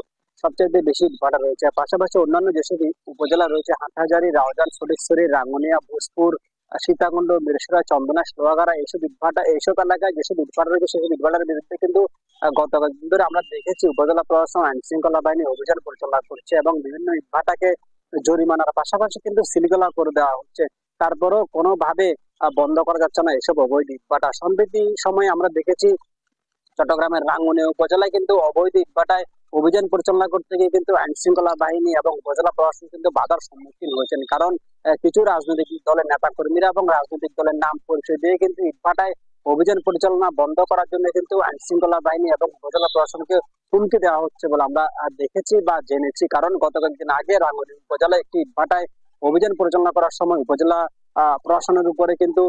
সবচাইতে বেশি ইটভাটা রয়েছে। পাশাপাশি অন্যান্য যেসব উপজেলা রয়েছে, হাটহাজারী, রাউজান, ফটিকছড়ি, রাঙ্গুনিয়া, ভোজপুর, সীতাকুণ্ড, মিরসরাই, চন্দনা, লোহাগাড়া, এইসব এলাকায় যেসব ইটভাটা রয়েছে সেসব ইটভাটার বিরুদ্ধে কিন্তু গত কয়েকদিন ধরে আমরা দেখেছি উপজেলা প্রশাসন, আইন শৃঙ্খলা বাহিনী অভিযান পরিচালনা করছে এবং বিভিন্ন ইটভাটাকে জরিমানার পাশাপাশি কিন্তু সিলগালা করে দেওয়া হচ্ছে। তারপরও কোনোভাবে বন্ধ করা যাচ্ছে না এসব অবৈধ ইটভাটা। সম্প্রতি সময়ে আমরা দেখেছি চট্টগ্রামের রাঙ্গুনিয়া উপজেলায় কিন্তু অবৈধ ইটভাটায় অভিযান পরিচালনা করতে গিয়ে কিন্তু আইন শৃঙ্খলা বাহিনী এবং উপজেলা প্রশাসন কিন্তু বাধার সম্মুখীন হয়েছেন। কারণ কিছু রাজনৈতিক দলের নেতা কর্মীরা এবং রাজনৈতিক দলের নাম পরিচয় দিয়ে কিন্তু ইটভাটায় অভিযান পরিচালনা বন্ধ করার জন্য কিন্তু আইন শৃঙ্খলা বাহিনী এবং উপজেলা প্রশাসনকে হুমকি দেওয়া হচ্ছে বলে আমরা দেখেছি বা জেনেছি। কারণ গত কয়েকদিন আগে রাঙ্গুনিয়া উপজেলায় একটি ইটভাটায় অভিযান পরিচালনা করার সময় উপজেলা প্রশাসনের উপরে কিন্তু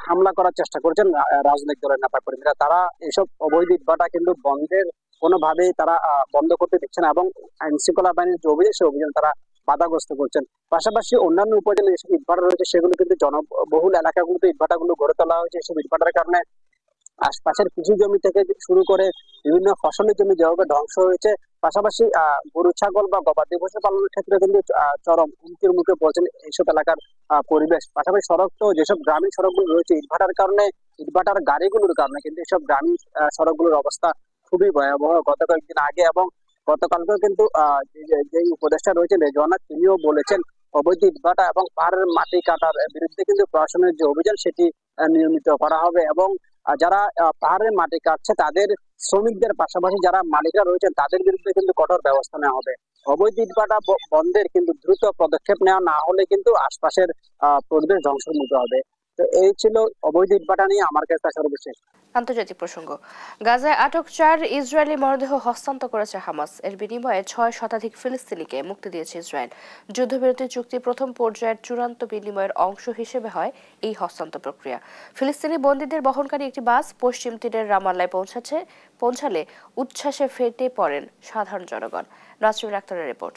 হামলা করার চেষ্টা করছেন রাজনৈতিক দলের নেতা কর্মীরা। তারা এইসব অবৈধ ইটভাটা কিন্তু বন্ধের কোনোভাবেই তারা বন্ধ করতে দিচ্ছে না এবং আইন শৃঙ্খলা বাহিনীর যে অভিযান সেই অভিযান তারা বাধাগ্রস্ত করছেন। পাশাপাশি অন্যান্য উপজেলায় যেসব ইটভাটা রয়েছে সেগুলো কিন্তু জনবহুল এলাকাগুলোতে ইটভাটাগুলো গড়ে তোলা হয়েছে। এসব ইটভাটার কারণে আশপাশের কৃষি জমি থেকে শুরু করে বিভিন্ন ফসলের জমি যেভাবে ধ্বংস হয়েছে, পাশাপাশি গরু ছাগল বা গবাদি পশু পালনের ক্ষেত্রে কিন্তু চরম হুমকির মুখে পড়ছেন এইসব এলাকার পরিবেশ। পাশাপাশি সড়ক তো যেসব গ্রামীণ সড়কগুলো রয়েছে ইটভাটার কারণে, ইটভাটার গাড়িগুলোর কারণে কিন্তু এসব গ্রামীণ সড়কগুলোর অবস্থা খুবই ভয়াবহ। গত কয়েকদিন আগে এবং গতকালকেও কিন্তু যে উপদেষ্টা রয়েছেন রেজওয়ানা, তিনিও বলেছেন অবৈধ ইটভাটা এবং পাহাড়ের মাটি কাটার বিরুদ্ধে কিন্তু প্রশাসনের যে অভিযান সেটি নিয়মিত করা হবে এবং যারা পাহাড়ের মাটি কাটছে তাদের শ্রমিকদের পাশাপাশি যারা মালিকরা রয়েছেন তাদের বিরুদ্ধে কিন্তু কঠোর ব্যবস্থা নেওয়া হবে। অবৈধ ইটভাটা বন্ধের কিন্তু দ্রুত পদক্ষেপ নেওয়া না হলে কিন্তু আশপাশের পরিবেশ ধ্বংসের মুখে হবে। তো এই ছিল অবৈধ ইটভাটা নিয়ে আমার কাছে সর্বশেষ। আন্তর্জাতিক প্রসঙ্গ, গাজায় আটক 4 ইসরায়েলি মরদেহ হস্তান্তর করেছে হামাস। এর বিনিময়ে 6 শতাধিক ফিলিস্তিনিকে মুক্তি দিয়েছে ইসরায়েল। যুদ্ধবিরতি চুক্তির প্রথম পর্যায়ের চূড়ান্ত বিনিময়ের অংশ হিসেবে হয় এই হস্তান্তর প্রক্রিয়া। ফিলিস্তিনি বন্দীদের বহনকারী একটি বাস পশ্চিম তীরের রামাল্লায় পৌঁছালে উচ্ছ্বাসে ফেটে পড়েন সাধারণ জনগণ। নাসরিন আক্তারের রিপোর্ট।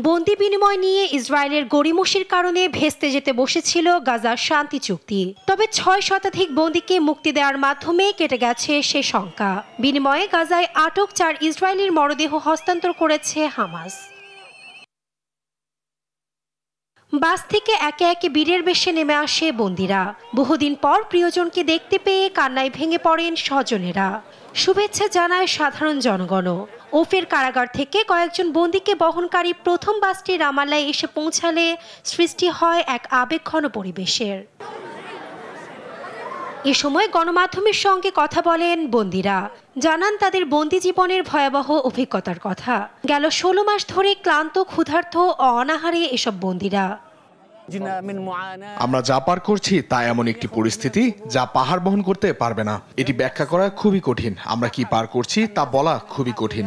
বন্দি বিনিময় নিয়ে ইসরায়েলের গড়িমসির কারণে ভেস্তে যেতে বসেছিল গাজার শান্তি চুক্তি। তবে 6 শতাধিক বন্দীকে মুক্তি দেওয়ার মাধ্যমে কেটে গেছে সে শঙ্কা। বিনিময়ে গাজায় আটক 4 ইসরায়েলির মরদেহ হস্তান্তর করেছে হামাস। বাস থেকে একে একে বীরের বেশে নেমে আসে বন্দীরা। বহুদিন পর প্রিয়জনকে দেখতে পেয়ে কান্নায় ভেঙে পড়েন স্বজনেরা। শুভেচ্ছা জানায় সাধারণ জনগণও। ওফের কারাগার থেকে কয়েকজন বন্দীকে বহনকারী প্রথম বাসটি রামাল্লায় এসে পৌঁছালে সৃষ্টি হয় এক আবেগঘন পরিবেশের। এ সময় গণমাধ্যমের সঙ্গে কথা বলেন বন্দীরা, জানান তাদের বন্দী জীবনের ভয়াবহ অভিজ্ঞতার কথা। গেল 16 মাস ধরে ক্লান্ত, ক্ষুধার্ত ও অনাহারে এসব বন্দীরা। আমরা যা পার করছি তা এমন একটি পরিস্থিতি যা পাহাড় বহন করতে পারবে না। এটি ব্যাখ্যা করা খুবই কঠিন। আমরা কি পার করছি তা বলা খুবই কঠিন।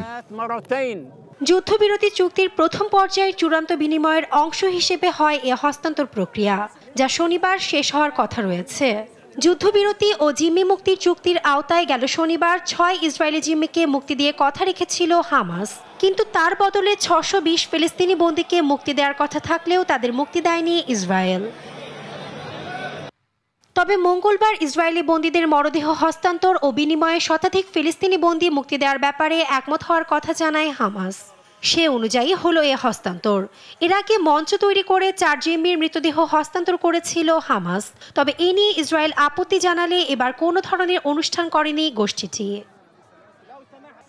যুদ্ধবিরতি চুক্তির প্রথম পর্যায়ের চূড়ান্ত বিনিময়ের অংশ হিসেবে হয় এ হস্তান্তর প্রক্রিয়া, যা শনিবার শেষ হওয়ার কথা রয়েছে। যুদ্ধবিরতি ও জিম্মি মুক্তির চুক্তির আওতায় গেল শনিবার 6 ইসরায়েলি জিম্মিকে মুক্তি দিয়ে কথা রেখেছিল হামাস, কিন্তু তার বদলে 620 ফিলিস্তিনি বন্দীকে মুক্তি দেওয়ার কথা থাকলেও তাদের মুক্তি দেয়নি ইসরায়েল। তবে মঙ্গলবার ইসরায়েলি বন্দীদের মরদেহ হস্তান্তর ও বিনিময়ে শতাধিক ফিলিস্তিনি বন্দী মুক্তি দেওয়ার ব্যাপারে একমত হওয়ার কথা জানায় হামাস। সে অনুযায়ী হলো এ হস্তান্তর। এর আগে মঞ্চ তৈরি করে 4 জিম্মির মৃতদেহ হস্তান্তর করেছিল হামাস। তবে এ নিয়ে ইসরায়েল আপত্তি জানালে এবার কোনো ধরনের অনুষ্ঠান করেনি গোষ্ঠীটি।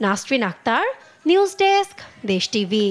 নাসরিন আক্তার, নিউজ ডেস্ক, দেশ টিভি।